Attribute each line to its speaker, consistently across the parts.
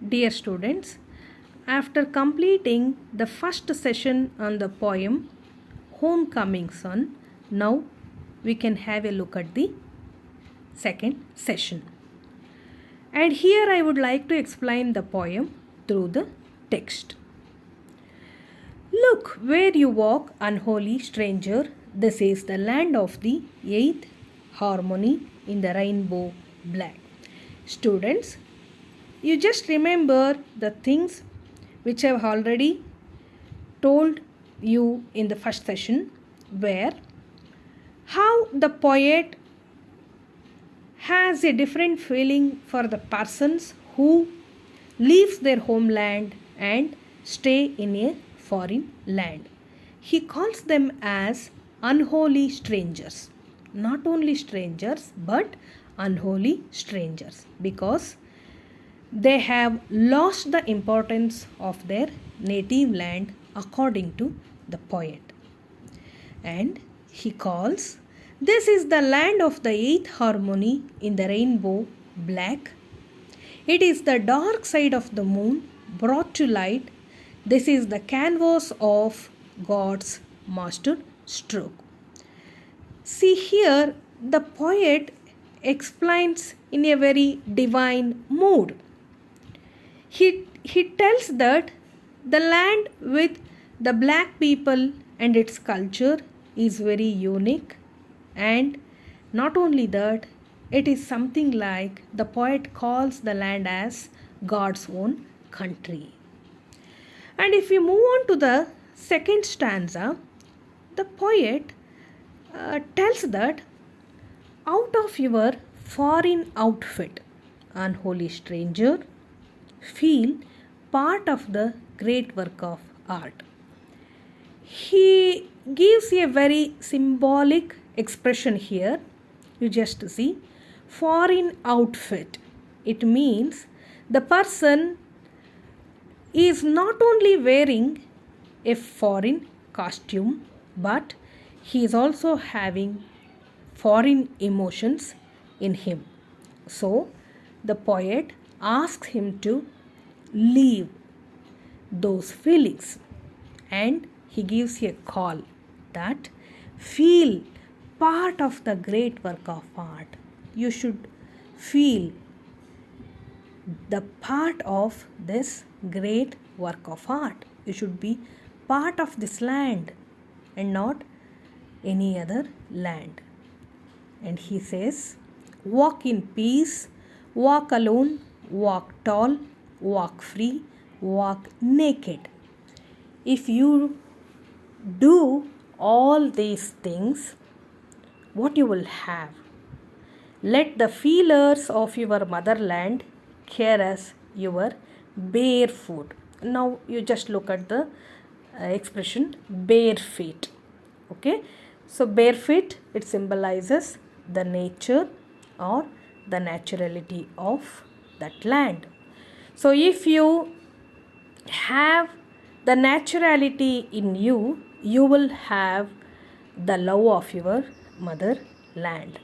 Speaker 1: Dear students, after completing the first session on the poem Homecoming Son, now we can have a look at the second session. And here I would like to explain the poem through the text. Look where you walk, unholy stranger. This is the land of the eighth harmony in the rainbow black. Students, you just remember the things which I have already told you in the first session, where how the poet has a different feeling for the persons who leaves their homeland and stay in a foreign land. He calls them as unholy strangers. Not only strangers but unholy strangers, because they have lost the importance of their native land according to the poet. And he calls, this is the land of the eighth harmony in the rainbow black. It is the dark side of the moon brought to light. This is the canvas of God's master stroke. See here, the poet explains in a very divine mood. He tells that the land with the black people and its culture is very unique, and not only that, it is something like the poet calls the land as God's own country. And if we move on to the second stanza, the poet tells that out of your foreign outfit, unholy stranger, feel part of the great work of art. He gives a very symbolic expression here. You just see, foreign outfit. It means the person is not only wearing a foreign costume, but he is also having foreign emotions in him. So the poet asks him to leave those feelings, and he gives a call that feel part of the great work of art. You should feel the part of this great work of art. You should be part of this land and not any other land. And he says, walk in peace, walk alone, walk tall, walk free, walk naked. If you do all these things, what you will have? Let the feelers of your motherland caress your bare foot. Now you just look at the expression bare feet. Okay, so bare feet, it symbolizes the nature or the naturality of that land. So if you have the naturality in you, you will have the love of your motherland.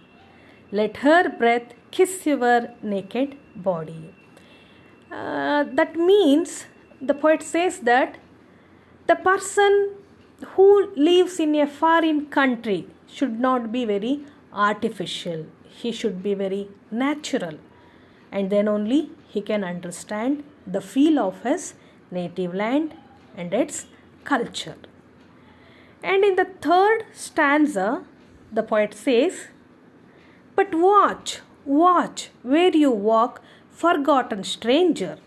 Speaker 1: Let her breath kiss your naked body. That means the poet says that the person who lives in a foreign country should not be very artificial. He should be very natural, and then only he can understand the feel of his native land and its culture. And in the third stanza, the poet says, but watch, watch where you walk, forgotten stranger.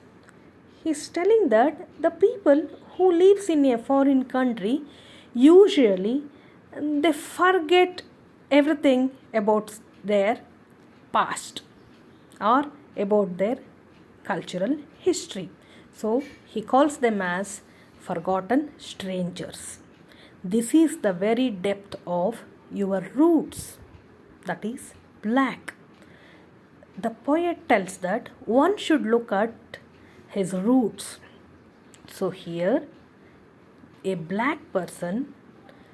Speaker 1: He is telling that the people who lives in a foreign country, usually they forget everything about their past or about their cultural history. So he calls them as forgotten strangers. This is the very depth of your roots, that is black. The poet tells that one should look at his roots. So here a black person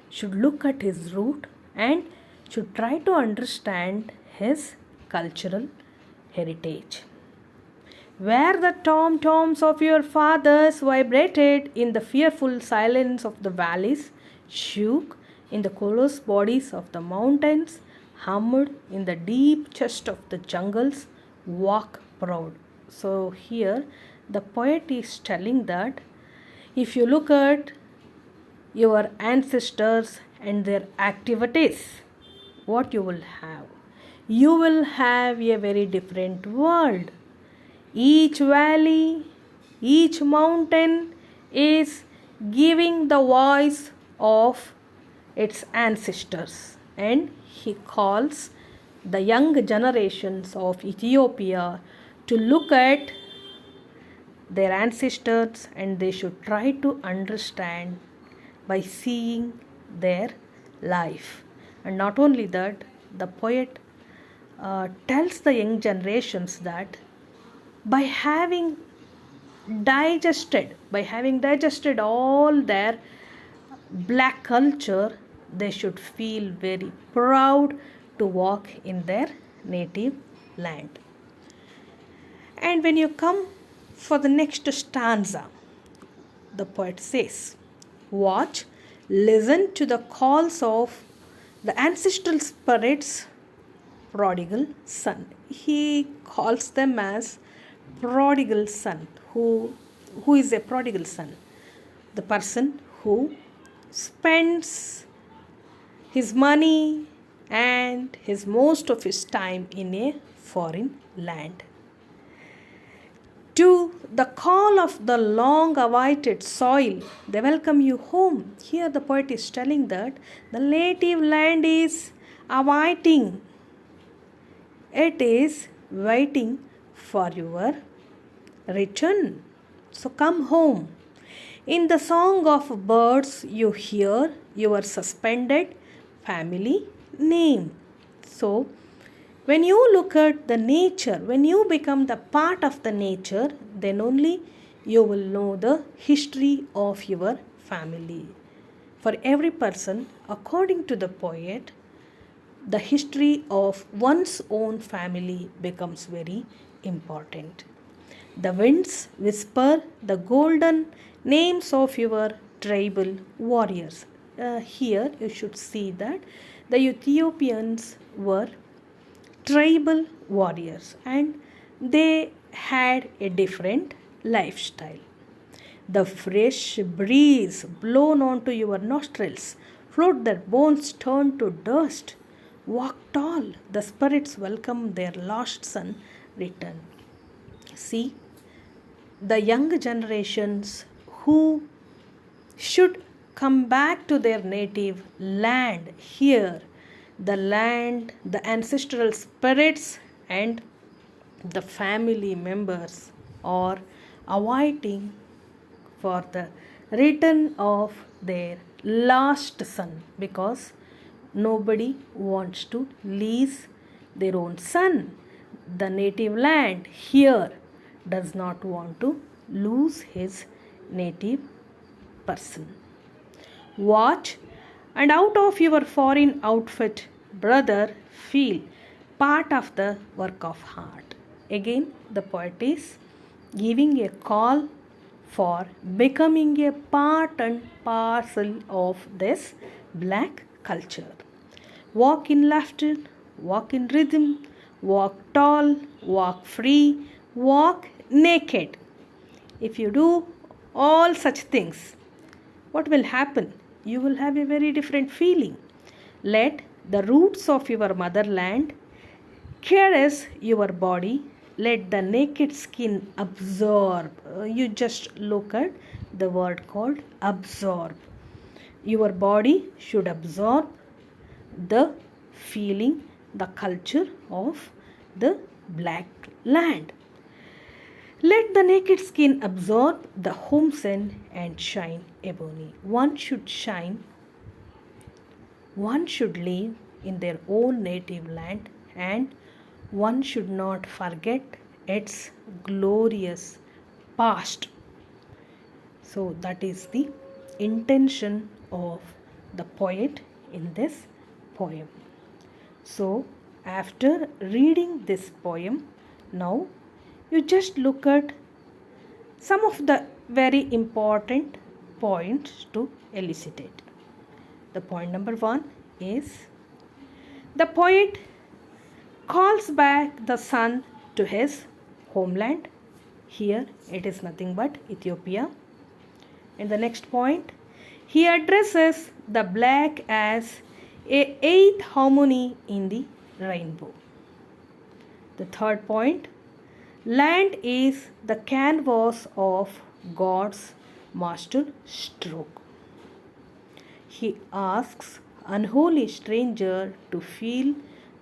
Speaker 1: should look at his root and should try to understand his cultural heritage. where the tom-toms of your fathers vibrated in the fearful silence of the valleys, shook in the colossus bodies of the mountains, hummed in the deep chest of the jungles, walk proud. So here the poet is telling that if you look at your ancestors and their activities, what you will have? You will have a very different world. Each valley, each mountain is giving the voice of its ancestors, and he calls the young generations of Ethiopia to look at their ancestors, and they should try to understand by seeing their life. And not only that, the poet tells the young generations that by having digested all their black culture, they should feel very proud to walk in their native land. And when you come for the next stanza, the poet says, watch, listen to the calls of the ancestral spirits, prodigal son. He calls them as prodigal son. Who is a prodigal son? The person who spends his money and his most of his time in a foreign land. To the call of the long awaited soil, they welcome you home. Here the poet is telling that the native land is awaiting. It is waiting for your return. So come home. In the song of birds, you hear your suspended family name. So when you look at the nature, when you become the part of the nature, then only you will know the history of your family. For every person, according to the poet, the history of one's own family becomes very important. The winds whisper the golden names of your tribal warriors. Here you should see that the Ethiopians were tribal warriors and they had a different lifestyle. The fresh breeze blown onto your nostrils, float their bones turn to dust. Walk tall, the spirits welcome their lost son return. See, the younger generations who should come back to their native land here, the land, the ancestral spirits and the family members are awaiting for the return of their lost son, because nobody wants to lease their own son. The native land here does not want to lose his native person. Watch, and out of your foreign outfit, brother, feel part of the work of art. Again, the poet is giving a call for becoming a part and parcel of this black culture. Walk in laughter, walk in rhythm, walk tall, walk free, walk naked. If you do all such things, what will happen? You will have a very different feeling. Let the roots of your motherland caress your body. Let the naked skin absorb. You just look at the word called absorb. Your body should absorb the feeling, the culture of the black land. Let the naked skin absorb the home sun and shine ebony. One should shine, one should live in their own native land, and one should not forget its glorious past. So that is the intention of the poet in this poem. So after reading this poem, now You just look at some of the very important points to elucidate. The point number 1 is the poet calls back the son to his homeland. Here it is nothing but Ethiopia. In the next point, he addresses the black as a eighth harmony in the rainbow. The third point, land is the canvas of God's master stroke. He asks unholy stranger to feel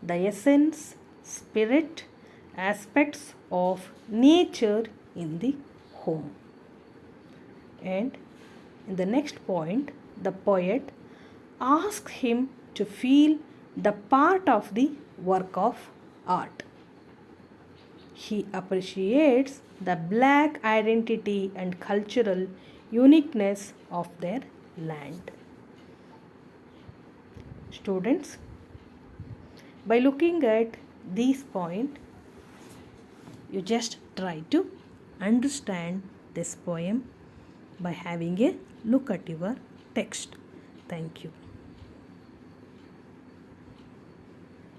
Speaker 1: the essence, spirit, aspects of nature in the home. And in the next point, the poet asks him to feel the part of the work of art. He appreciates the black identity and cultural uniqueness of their land. Students, by looking at these points, you just try to understand this poem by having a look at your text. Thank you.